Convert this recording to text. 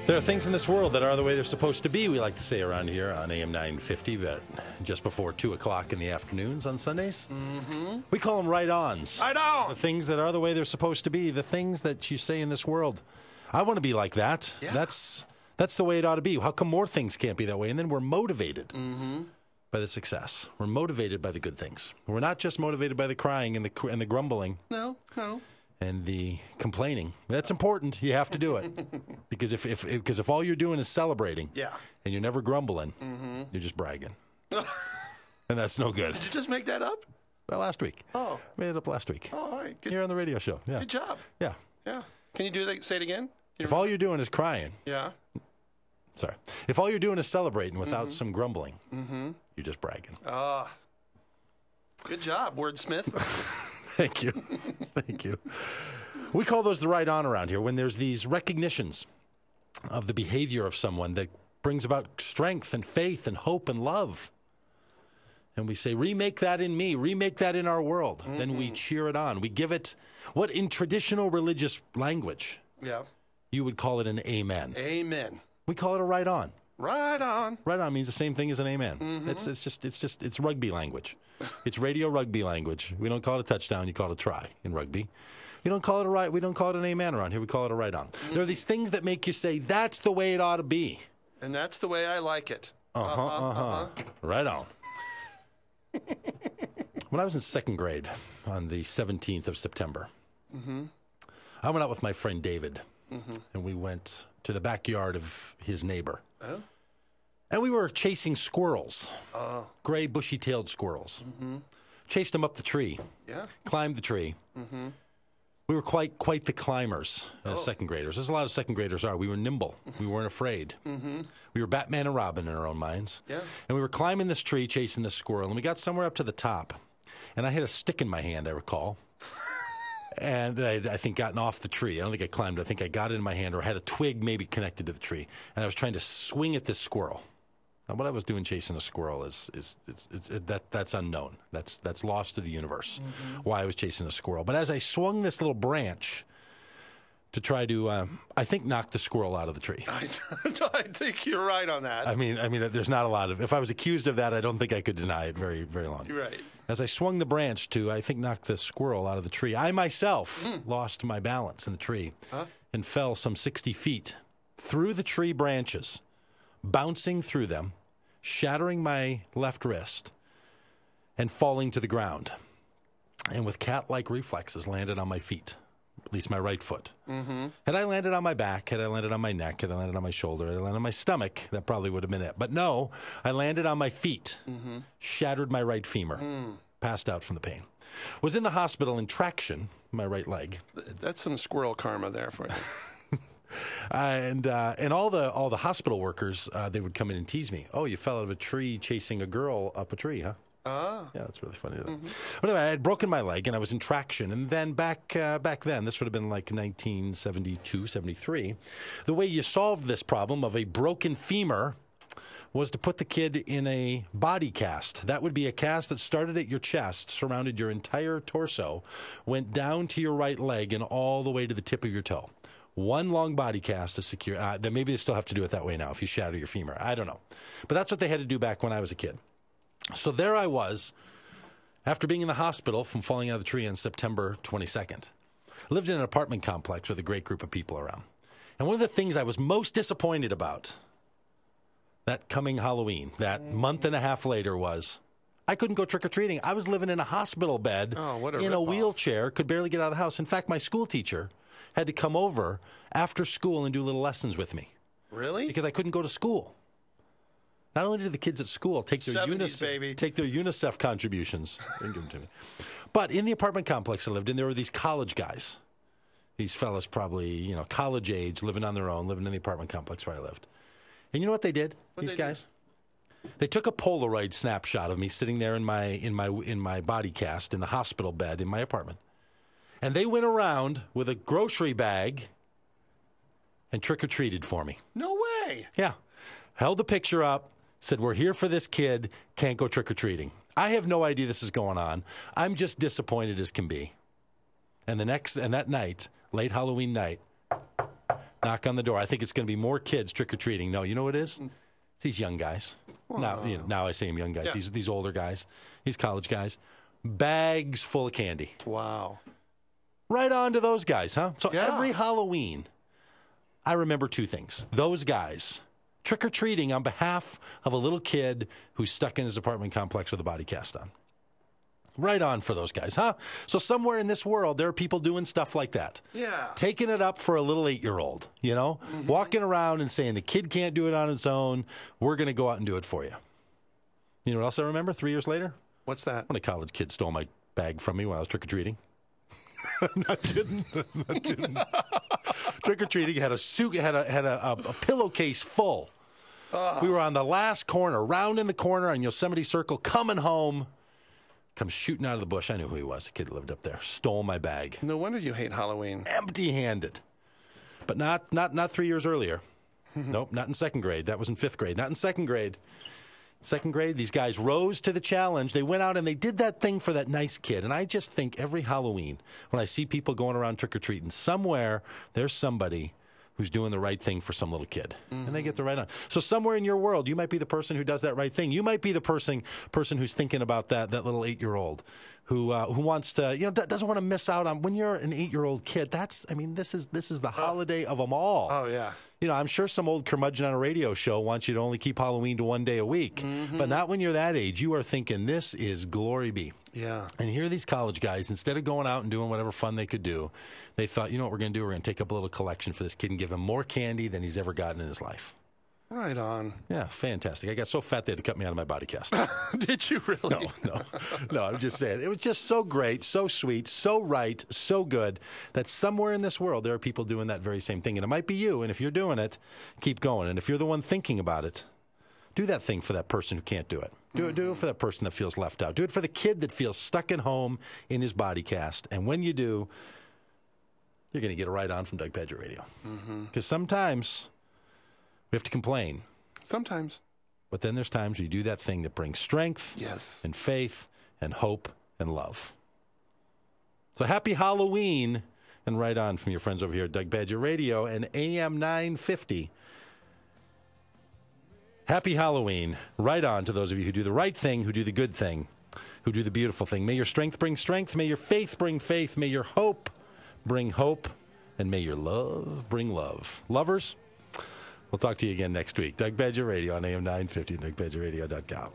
There are things in this world that are the way they're supposed to be, we like to say around here on AM 950, but just before 2 o'clock in the afternoons on Sundays. Mm-hmm. We call them right-ons. Right on! The things that are the way they're supposed to be, the things that you say in this world. I want to be like that. Yeah. That's the way it ought to be. How come more things can't be that way? And then we're motivated by the success. We're motivated by the good things. We're not just motivated by the crying and the grumbling. No. And the complaining. That's important. You have to do it. Because if all you're doing is celebrating and you're never grumbling, you're just bragging. And that's no good. Did you just make that up? Well, last week. Oh. Made it up last week. Oh, all right. Good. Here on the radio show. Yeah. Good job. Yeah. Yeah. Can you do that? Say it again? If all you're doing is crying. Yeah. Sorry. If all you're doing is celebrating without some grumbling, you're just bragging. Good job, wordsmith. Thank you. Thank you. We call those the right on around here when there's these recognitions of the behavior of someone that brings about strength and faith and hope and love. And we say, remake that in me, remake that in our world. Then we cheer it on. We give it what in traditional religious language you would call it an amen. Amen. We call it a right on. Right on. Right on means the same thing as an amen. It's rugby language. It's radio rugby language. We don't call it a touchdown. You call it a try in rugby. You don't call it a right. We don't call it an amen around here. We call it a right on. There are these things that make you say, that's the way it ought to be. And that's the way I like it. Right on. When I was in second grade on the 17th of September, I went out with my friend David, and we went to the backyard of his neighbor. Oh. And we were chasing squirrels, gray, bushy-tailed squirrels. Chased them up the tree, climbed the tree. We were quite the climbers as second graders, as a lot of second graders are. We were nimble. We weren't afraid. We were Batman and Robin in our own minds. Yeah. And we were climbing this tree, chasing this squirrel, and we got somewhere up to the top. And I had a stick in my hand, I recall. And I think gotten off the tree. I don't think I climbed. I think I got it in my hand or had a twig maybe connected to the tree. And I was trying to swing at this squirrel. Now, what I was doing chasing a squirrel that's unknown. That's lost to the universe, why I was chasing a squirrel. But as I swung this little branch to try to, I think, knock the squirrel out of the tree. I think you're right on that. I mean, there's not a lot of, if I was accused of that, I don't think I could deny it very, very long. You're right. As I swung the branch to, I think, knock the squirrel out of the tree, I myself lost my balance in the tree and fell some 60 feet through the tree branches, bouncing through them, shattering my left wrist, and falling to the ground. And with cat-like reflexes, landed on my feet, at least my right foot. Had I landed on my back, had I landed on my neck, had I landed on my shoulder, had I landed on my stomach, that probably would have been it. But no, I landed on my feet, shattered my right femur, passed out from the pain. Was in the hospital in traction, my right leg. That's some squirrel karma there for you. And all the hospital workers, they would come in and tease me. Oh, you fell out of a tree chasing a girl up a tree, huh? Yeah, that's really funny. But anyway, I had broken my leg, and I was in traction. And then back then, this would have been like 1972, 73, the way you solved this problem of a broken femur was to put the kid in a body cast. That would be a cast that started at your chest, surrounded your entire torso, went down to your right leg, and all the way to the tip of your toe. One long body cast to secure. Then maybe they still have to do it that way now if you shatter your femur. I don't know. But that's what they had to do back when I was a kid. So there I was, after being in the hospital from falling out of the tree on September 22nd. I lived in an apartment complex with a great group of people around. And one of the things I was most disappointed about that coming Halloween, that month and a half later, was I couldn't go trick-or-treating. I was living in a hospital bed in a wheelchair, could barely get out of the house. In fact, my school teacher had to come over after school and do little lessons with me. Really? Because I couldn't go to school. Not only did the kids at school take their 70s, take their UNICEF contributions and give them to me, but in the apartment complex I lived in, there were these college guys. These fellas probably, college age, living on their own, living in the apartment complex where I lived. And you know what they did? These guys? They took a Polaroid snapshot of me sitting there in my body cast in the hospital bed in my apartment. And they went around with a grocery bag and trick-or-treated for me. No way. Yeah. Held the picture up, said, we're here for this kid, can't go trick-or-treating. I have no idea this is going on. I'm just disappointed as can be. And that night, late Halloween night, Knock on the door. I think it's going to be more kids trick-or-treating. No, you know what it is? It's these young guys. Now, now I say them young guys. Yeah. These older guys. These college guys. Bags full of candy. Wow. Right on to those guys, huh? So every Halloween, I remember two things. Those guys trick-or-treating on behalf of a little kid who's stuck in his apartment complex with a body cast on. Right on for those guys, huh? So somewhere in this world, there are people doing stuff like that. Yeah. Taking it up for a little 8-year-old, you know? Mm-hmm. Walking around and saying the kid can't do it on its own. We're going to go out and do it for you. You know what else I remember 3 years later? What's that? When a college kid stole my bag from me when I was trick-or-treating. I'm not kidding. Trick-or-treating had a suit, had a pillowcase full. We were on the last corner, round in the corner on Yosemite Circle, coming home. Comes shooting out of the bush. I knew who he was. The kid lived up there. Stole my bag. No wonder you hate Halloween. Empty-handed. But not 3 years earlier. Nope, not in second grade. That was in fifth grade. Not in second grade. Second grade, these guys rose to the challenge. They went out and they did that thing for that nice kid. And I just think every Halloween, when I see people going around trick-or-treating, somewhere there's somebody who's doing the right thing for some little kid. Mm-hmm. And they get the right on. So somewhere in your world, you might be the person who does that right thing. You might be the person who's thinking about that little 8-year-old who wants to, doesn't want to miss out on, when you're an 8-year-old kid, this is the holiday of them all. Oh, yeah. I'm sure some old curmudgeon on a radio show wants you to only keep Halloween to one day a week. Mm-hmm. But not when you're that age. You are thinking, this is glory be. Yeah. And here are these college guys, instead of going out and doing whatever fun they could do, they thought, you know what we're going to do? We're going to take up a little collection for this kid and give him more candy than he's ever gotten in his life. Right on. Yeah, fantastic. I got so fat they had to cut me out of my body cast. Did you really? No, I'm just saying. It was just so great, so sweet, so right, so good that somewhere in this world there are people doing that very same thing. And it might be you, and if you're doing it, keep going. And if you're the one thinking about it, do that thing for that person who can't do it. Do it for that person that feels left out. Do it for the kid that feels stuck at home in his body cast. And when you do, you're going to get a right on from Doug Badger Radio. Because sometimes we have to complain. Sometimes. But then there's times where you do that thing that brings strength and faith and hope and love. So happy Halloween, and right on from your friends over here at Doug Badger Radio and AM 950. Happy Halloween. Right on to those of you who do the right thing, who do the good thing, who do the beautiful thing. May your strength bring strength. May your faith bring faith. May your hope bring hope. And may your love bring love. Lovers, we'll talk to you again next week. Doug Badger Radio on AM 950 and DougBadgerRadio.com.